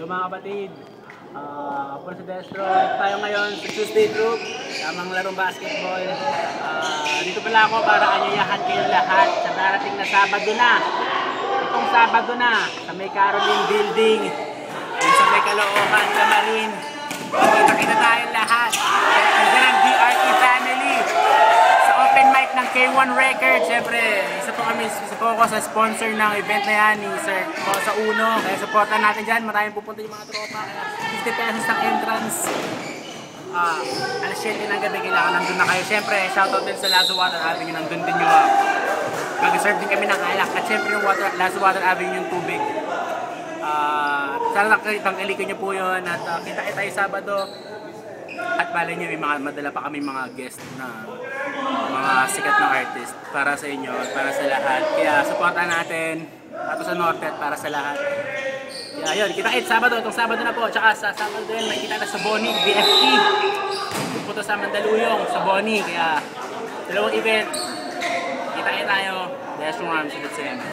Yo mga kapatid, ako si Destro. Tayo ngayon sa Tuesday Group, tamang larong basketball. Dito pala ako para anyayahan kayo lahat sa darating na Sabado na. Itong Sabado na, sa may Caroline Building, sa may Caloocan, Lamarin. Kita-kita tayong lahat. Nandiyan ang DRE family. Sa open mic ng K1 Records, syempre, isa po ako sa sponsor ng event na yan ni Sir sa Uno. Kaya supportan natin dyan, maraming pupunta yung mga tropa. Kaya 50 pesos ang entrance. Alas 7 ng gabi, kailangan nandun na kayo. Syempre, shoutout din sa Lazo Water Avenue, nandun din yung mag-serve din kami ng alak. At syempre yung Lazo Water Avenue yung tubig. Sana tangkilikin nyo po yun at kita-kita tayo Sabado. At bala nyo, may madala pa kami mga guest na mga sikat na artist para sa inyo at para sa lahat. Kaya supportan natin ato sa Norte at para sa lahat. Kaya yun, kita-kita Sabado, itong Sabado na po. Tsaka sa Sabado din, may kita na sa Boni, BFT. Pupunta sa Mandaluyong, sa Boni. Kaya dalawang event, kita-kita tayo. Dahil sumami sa December.